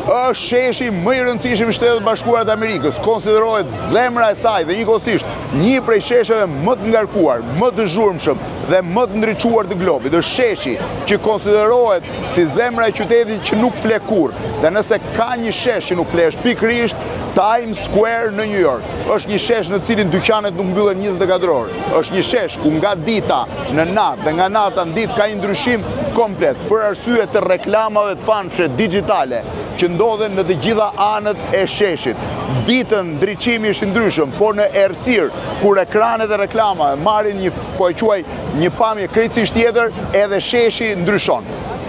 është sheshi më i rëndësishëm i Shtetit Bashkuar të Amerikës, konsiderohet zemra e saj dhe njëkohësisht një prej shesheve më të ngarkuar, më të zhurmshëm dhe më të ndriçuar të globit. Është sheshi që konsiderohet si zemra e qytetit që nuk fle kurrë. Dhe nëse ka një shesh që nuk fle, është pikërisht Times Square në New York. Është një shesh në cilin dyqanet nuk mbyllen 24 orë. Është një shesh ku nga dita në natë dhe nga nata në ditë ka një ndryshim komplet për arsye të reklamave të famshme digjitale që ndodhen në të gjitha anët e sheshit. Ditën ndriçimi është ndryshëm, por në errësirë kur ekranet e reklamave marrin një pamje krejtësisht tjetër, edhe sheshi ndryshon.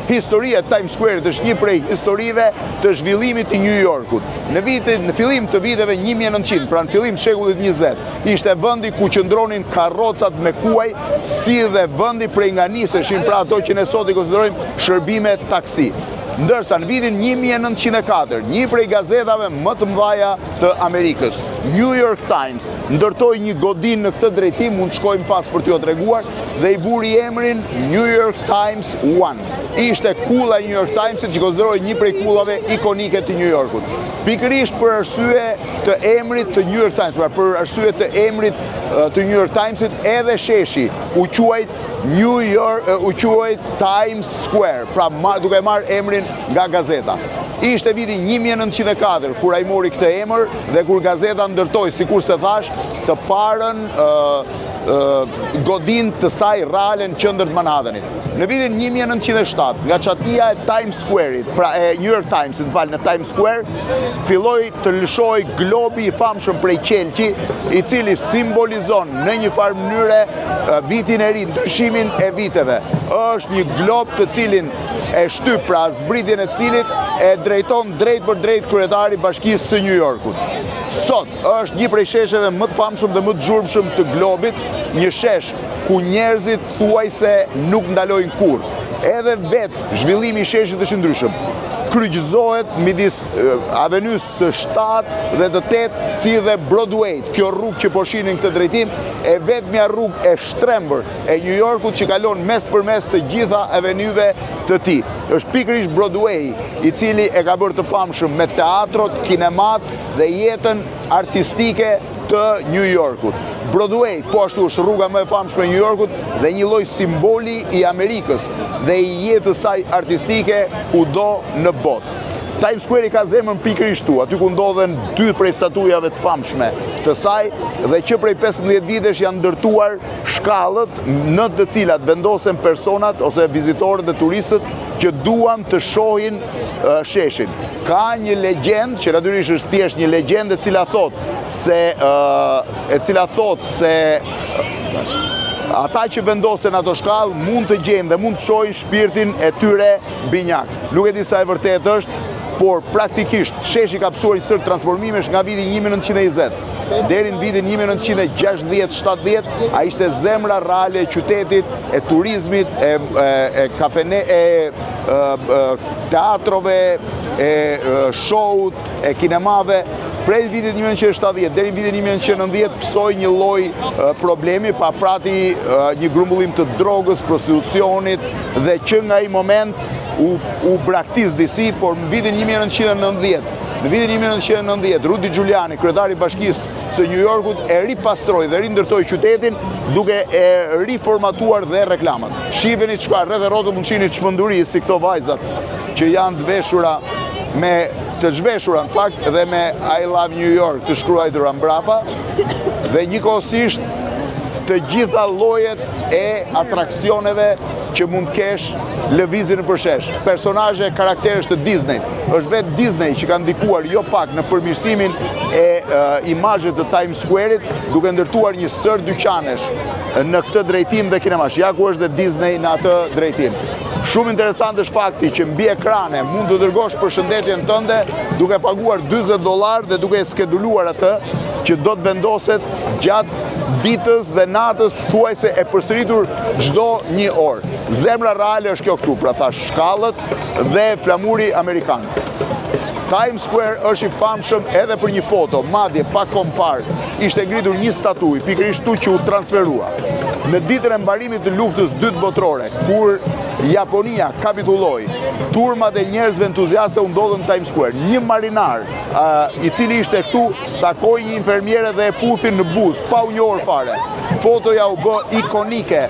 Historia e Times Square është një prej historive të zhvillimit të New Yorkut. Në fillim të viteve 1900, pra në fillim të shekullit 20, ishte vendi ku qëndronin karrocat me kuaj, si dhe vendi prej nga niseshin, pra ato që ne sot i konsiderojmë shërbime taksi. Ndërsa në vitin 1904, një prej gazetave më të mëdha të Amerikës, New York Times, ndërtoi një godinë në këtë drejtim, mund të shkojmë pas për t'ju treguar, dhe i buri emrin New York Times One. Ishte kulla e New York Timesit që konsiderohej një prej kullave ikonike të New Yorkut. Pikërisht për arsye të emrit të New York Times, pra për arsye të emrit të New York Timesit, edhe sheshi u quajt Times Square, pra duke marrë emrin nga gazeta. Ishte viti 1904 kur ai mori këtë emër dhe kur gazeta ndërtoi, sikur se thash, të parën godinë të saj reale në qendër të Manhattanit. Në vitin 1907, nga çatia e Times Square-it, pra e New York Timesit, në Times Square, filloi të lëshoj globi i famshëm prej qelqi, i cili simbolizon në një farë mënyre vitin e ri, ndryshimin e viteve. Është një glob të cilin e shtyp, pra zbritjen e cilit e drejton drejt për drejt kryetari i Bashkisë së New Yorkut. Sot është një prej shesheve më të famshëm dhe më të zhurmshëm të globit, një shesh ku njerëzit thuajse nuk ndalojnë kurrë. Edhe vetë zhvillimi i sheshit është ndryshëm. Kryqëzohet midis Avenues së 7 dhe të 8 si dhe Broadway, kjo rrugë që po shihni në këtë drejtim, e vetmja rrugë e shtrembër e New Yorkut që kalon mes për mes të gjitha avenyeve të tij. Është pikërisht Broadway i cili e ka bërë të famshëm me teatrot, kinemat dhe jetën artistike të New Yorkut. Broadway, po ashtu është rruga më e famshme e New Yorkut dhe një lloj simboli i Amerikës dhe i jetës saj artistike kudo në botë. Times Square i ka zemrën pikërisht tu, aty ku ndodhen dy prej statujave të famshme të saj dhe që prej 15 vitesh janë ndërtuar shkallët në të cilat vendosen personat ose vizitorët dhe turistët që duan të shohin sheshin. Ka një legjendë që natyrisht është thjesht një legjendë e cila thot se ata që vendosen ato shkallë mund të gjejnë dhe mund të shohin shpirtin e tyre binjak. Nuk e di sa e vërtet është, por praktikisht sheshi ka pësuar një sër transformimesh nga viti 1920 deri në vitin 1960-70, a ishte zemra reale e qytetit, e turizmit, e kafene, teatrove, e showut, e kinemave. Prej vitit 1970 deri në vitin 1990 pësoi një lloj problemi, pa prati një grumbullim të drogës, prostitucionit dhe që nga ai moment u braktis disi, por në vitin 1990, Rudy Giuliani, kryetari i Bashkisë së New Yorkut, e ripastroi dhe rindërtoi qytetin duke e riformatuar dhe reklamat. Shiheni çfarë rreth rrotës mund shihni çmenduri si këto vajzat që janë të zhveshura në fakt dhe me I love New York të shkruar mbrapa dhe njëkohësisht të gjitha llojet e atraksioneve që mund kesh lëvizjen nëpër shesh. Personazhe karakteresh të Disney. Është vetë Disney që ka ndikuar jo pak në përmirësimin e imazhit të Times Square-it, duke ndërtuar një sër dyqanesh në këtë drejtim dhe kinemash. Ja ku është dhe Disney në atë drejtim. Shumë interesant është fakti që mbi ekrane mund të dërgosh përshëndetjen tënde duke paguar $40 dhe duke skeduluar atë që do të vendoset gjatë ditës dhe natës thuajse e përsëritur çdo një orë. Zemra reale është kjo këtu, pra thash shkallët dhe flamuri amerikan. Times Square është i famshëm edhe për një foto, madje pa kompar, ishte ngritur një statuj, pikërisht tu që u transferua. Në ditën e mbarimit të luftës dytë botërore, kur Japonia kapitulloi, turmat e njerëzve entuziaste u ndodhen në Times Square. Një marinar i cili ishte këtu takoi një infermiere dhe e puthi në buzë, pa u njohur fare. Fotoja u bë ikonike,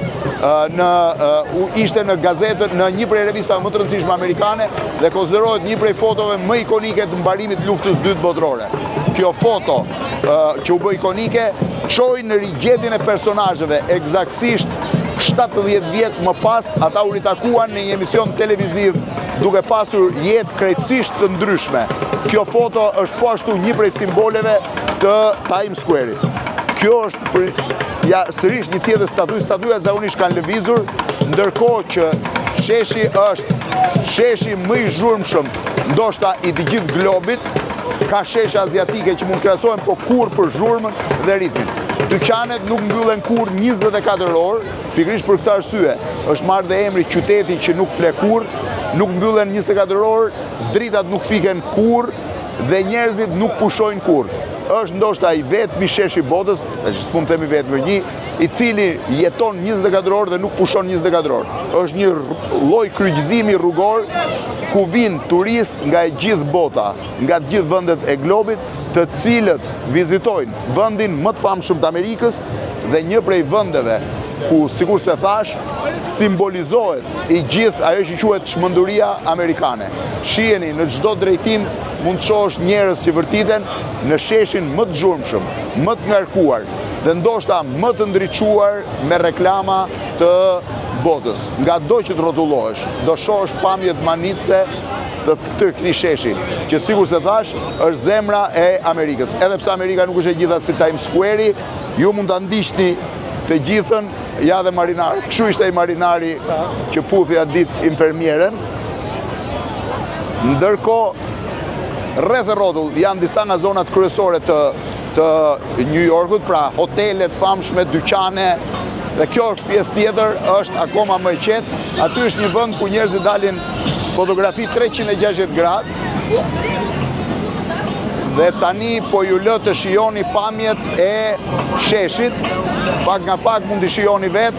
ishte në gazetën, në një prej revistave më të rëndësishme amerikane dhe konsiderohet një prej fotove më ikonike të mbarimit luftës dytë botërore. Kjo foto që u bë ikonike çoi në rigjetin e personazheve eksaktësisht 70 vjet më pas, ata u ritakuan në një emision televiziv duke pasur jetë krejtësisht të ndryshme. Kjo foto është po ashtu një prej simboleve të Times Square-it. Kjo është sërish një tjetër statuj, statujat zakonisht kanë lëvizur, ndërkohë që sheshi është sheshi më i zhurmshëm, ndoshta i të gjithë globit. Ka sheshe aziatike që mund krahasohen, po kur për zhurmën dhe ritmin. Dyqanet nuk mbyllen kur 24 orë, pikërisht për këtë arsye. Është marrë dhe emri qyteti që nuk fle kur, nuk mbyllen 24 orë, dritat nuk fiken kur dhe njerëzit nuk pushojnë kur. Është ndoshta i vetmi shesh i botës, s'mund të themi vetëm një, i cili jeton 24 orë dhe nuk pushon 24 orë. Është një lloj kryqëzimi rrugor ku vinë turist nga e gjithë bota, nga të gjithë vendet e globit, të cilët vizitojnë vendin më të famshëm të Amerikës dhe një prej vendeve ku, sikur se thash, simbolizohet i gjithë ajo që quhet çmenduria amerikane. Shiheni në çdo drejtim mund të shohësh njerëz që vërtiten në sheshin më të zhurmshëm, më të ngarkuar dhe ndoshta më të ndriçuar me reklama të botës. Nga do që të rrotullohesh, do shohësh pamjet manitse të këtij sheshi, që sikur se thash, është zemra e Amerikës. Edhe pse Amerika nuk është e gjitha si Times Square-i, ju mund ta ndiqni të gjithën, ja dhe marinar. Kështu ishte ai marinari që puthi atë ditë infermieren. Ndërkohë, rreth e rrotull janë disa nga zonat kryesore të New Yorkut, pra hotelet famshme, dyqane, dhe kjo është pjesë tjetër, është akoma më e qetë. Aty është një vend ku njerëzit dalin fotografi 360 gradë. Dhe tani po ju lë të shijoni pamjet e sheshit. Pak nga pak mund të shijoni vetë,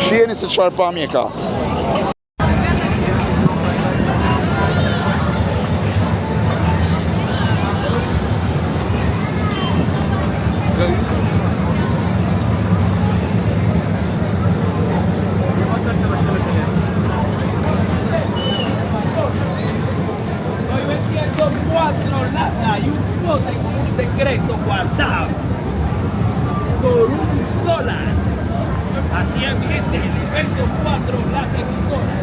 shiheni se çfarë pamje ka. Secreto guardado por $1. Así es, gente, Alberto 4 latas en $1.